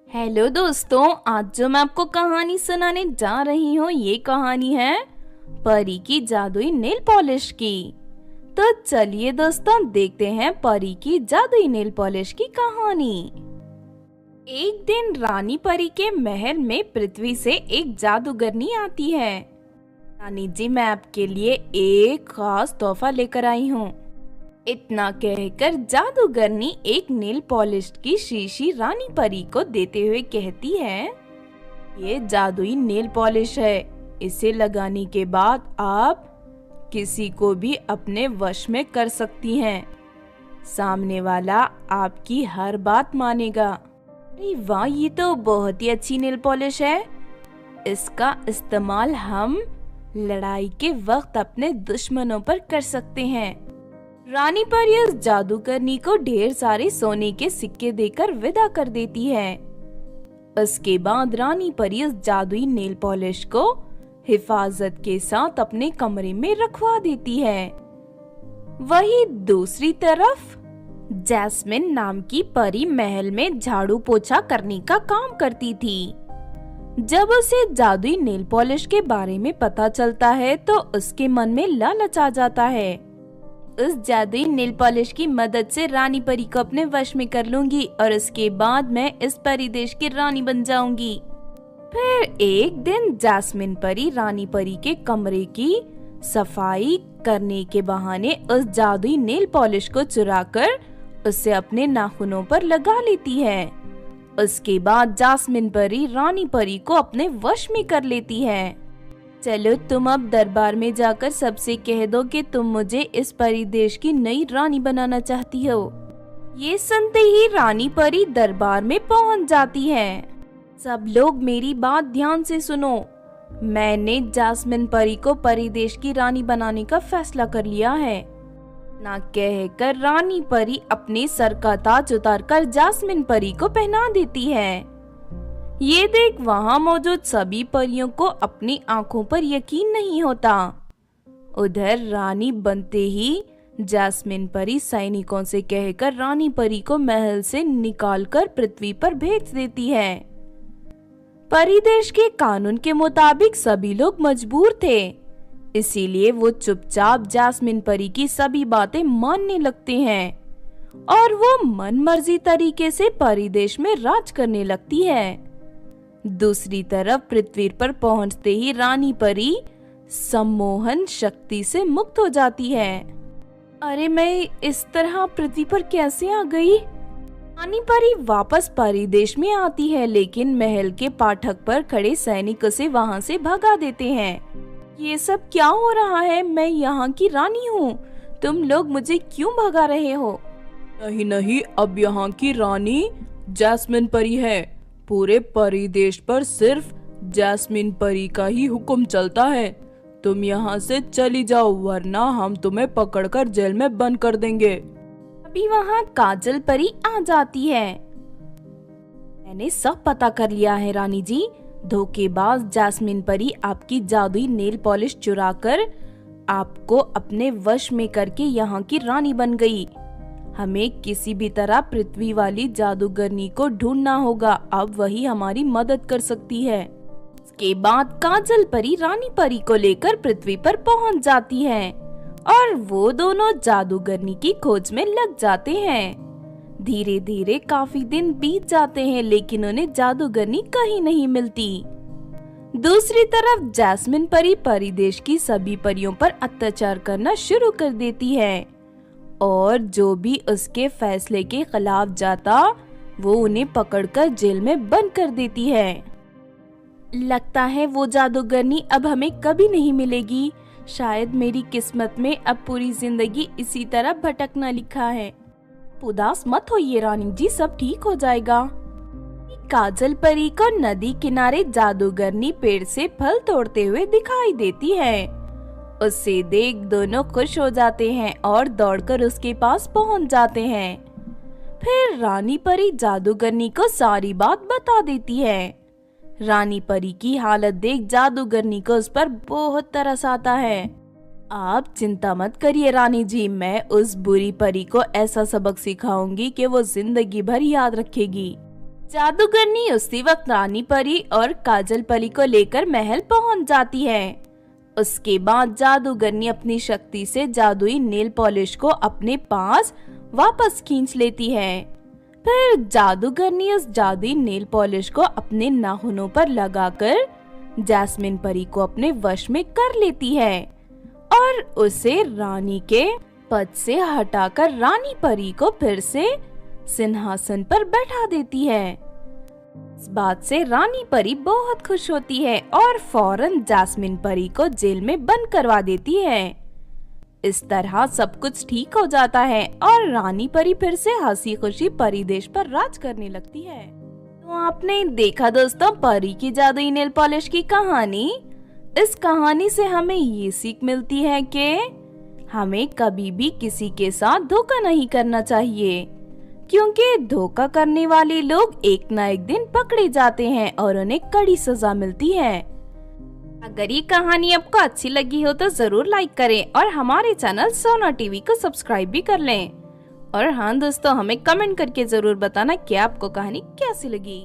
Hello दोस्तों, आज जो मैं आपको कहानी सुनाने जा रही हूँ ये कहानी है परी की जादुई नेल पॉलिश की। तो चलिए दोस्तों देखते हैं परी की जादुई नेल पॉलिश की कहानी। एक दिन रानी परी के महल में पृथ्वी से एक जादूगरनी आती है। रानी जी, मैं आपके लिए एक खास तोहफा लेकर आई हूँ। इतना कहकर जादूगरनी एक नेल पॉलिश की शीशी रानी परी को देते हुए कहती है, ये जादुई नेल पॉलिश है। इसे लगाने के बाद आप किसी को भी अपने वश में कर सकती हैं। सामने वाला आपकी हर बात मानेगा। अरे वाह, ये तो बहुत ही अच्छी नेल पॉलिश है। इसका इस्तेमाल हम लड़ाई के वक्त अपने दुश्मनों पर कर सकते हैं। रानी परी उस जादूगरनी को ढेर सारे सोने के सिक्के देकर विदा कर देती है। उसके बाद रानी परी उस जादुई नेल पॉलिश को हिफाजत के साथ अपने कमरे में रखवा देती है। वही दूसरी तरफ जैस्मिन नाम की परी महल में झाड़ू पोछा करने का काम करती थी। जब उसे जादुई नेल पॉलिश के बारे में पता चलता है तो उसके मन में लालच आ जाता है। उस जादुई नेल पॉलिश की मदद से रानी परी को अपने वश में कर लूंगी और उसके बाद मैं इस परी देश की रानी बन जाऊंगी। फिर एक दिन जैस्मिन परी रानी परी के कमरे की सफाई करने के बहाने उस जादुई नेल पॉलिश को चुराकर उसे अपने नाखूनों पर लगा लेती है। उसके बाद जैस्मिन परी रानी परी को अपने वश में कर लेती है। चलो, तुम अब दरबार में जाकर सबसे कह दो कि तुम मुझे इस परी देश की नई रानी बनाना चाहती हो। ये सुनते ही रानी परी दरबार में पहुंच जाती है। सब लोग मेरी बात ध्यान से सुनो। मैंने जैस्मिन परी को परी देश की रानी बनाने का फैसला कर लिया है। ना कहकर रानी परी अपने सर का ताज उतारकर जैस्मिन परी को पहना देती है। ये देख वहां मौजूद सभी परियों को अपनी आंखों पर यकीन नहीं होता। उधर रानी बनते ही जैस्मिन परी सैनिकों से कहकर रानी परी को महल से निकालकर पृथ्वी पर भेज देती है। परी देश के कानून के मुताबिक सभी लोग मजबूर थे, इसीलिए वो चुपचाप जैस्मिन परी की सभी बातें मानने लगते हैं और वो मनमर्जी तरीके से परी देश में राज करने लगती है। दूसरी तरफ पृथ्वी पर पहुंचते ही रानी परी सम्मोहन शक्ति से मुक्त हो जाती है। अरे, मैं इस तरह पृथ्वी पर कैसे आ गई? रानी परी वापस परी देश में आती है, लेकिन महल के फाटक पर खड़े सैनिक उसे वहां से भगा देते हैं। ये सब क्या हो रहा है? मैं यहाँ की रानी हूँ, तुम लोग मुझे क्यों भगा रहे हो? नहीं नहीं, अब यहाँ की रानी जैस्मिन परी है। पूरे परी देश पर सिर्फ जैस्मिन परी का ही हुक्म चलता है। तुम यहाँ से चली जाओ, वरना हम तुम्हें पकड़कर जेल में बंद कर देंगे। अभी वहाँ काजल परी आ जाती है। मैंने सब पता कर लिया है रानी जी। धोखेबाज जैस्मिन परी आपकी जादुई नेल पॉलिश चुराकर आपको अपने वश में करके यहाँ की रानी बन गई। हमें किसी भी तरह पृथ्वी वाली जादूगरनी को ढूंढना होगा, अब वही हमारी मदद कर सकती है। इसके बाद काजल परी रानी परी को लेकर पृथ्वी पर पहुंच जाती है और वो दोनों जादूगरनी की खोज में लग जाते हैं। धीरे धीरे काफी दिन बीत जाते हैं, लेकिन उन्हें जादूगरनी कहीं नहीं मिलती। दूसरी तरफ जैस्मिन परी परी देश की सभी परियों पर अत्याचार करना शुरू कर देती है और जो भी उसके फैसले के खिलाफ जाता वो उन्हें पकड़कर जेल में बंद कर देती है। लगता है वो जादूगरनी अब हमें कभी नहीं मिलेगी। शायद मेरी किस्मत में अब पूरी जिंदगी इसी तरह भटकना लिखा है। उदास मत होइए रानी जी, सब ठीक हो जाएगा। काजल परी को नदी किनारे जादूगरनी पेड़ से फल तोड़ते हुए दिखाई देती है। उसे देख दोनों खुश हो जाते हैं और दौड़कर उसके पास पहुंच जाते हैं। फिर रानी परी जादूगरनी को सारी बात बता देती है। रानी परी की हालत देख जादूगरनी को उस पर बहुत तरस आता है। आप चिंता मत करिए रानी जी, मैं उस बुरी परी को ऐसा सबक सिखाऊंगी कि वो जिंदगी भर याद रखेगी। जादूगरनी उसी वक्त रानी परी और काजल परी को लेकर महल पहुंच जाती है। उसके बाद जादूगरनी अपनी शक्ति से जादुई नेल पॉलिश को अपने पास वापस खींच लेती है। फिर जादूगरनी उस जादुई नेल पॉलिश को अपने नाखूनों पर लगाकर जैस्मिन परी को अपने वश में कर लेती है और उसे रानी के पद से हटाकर रानी परी को फिर से सिंहासन पर बैठा देती है। इस बात से रानी परी बहुत खुश होती है और फौरन जैस्मिन परी को जेल में बंद करवा देती है। इस तरह सब कुछ ठीक हो जाता है और रानी परी फिर से हंसी खुशी परी देश पर राज करने लगती है। तो आपने देखा दोस्तों परी की जादुई नेल पॉलिश की कहानी। इस कहानी से हमें ये सीख मिलती है कि हमें कभी भी किसी के साथ धोखा नहीं करना चाहिए, क्योंकि धोखा करने वाले लोग एक ना एक दिन पकड़े जाते हैं और उन्हें कड़ी सजा मिलती है। अगर ये कहानी आपको अच्छी लगी हो तो जरूर लाइक करें और हमारे चैनल सोना टीवी को सब्सक्राइब भी कर लें। और हाँ दोस्तों, हमें कमेंट करके जरूर बताना कि आपको कहानी कैसी लगी।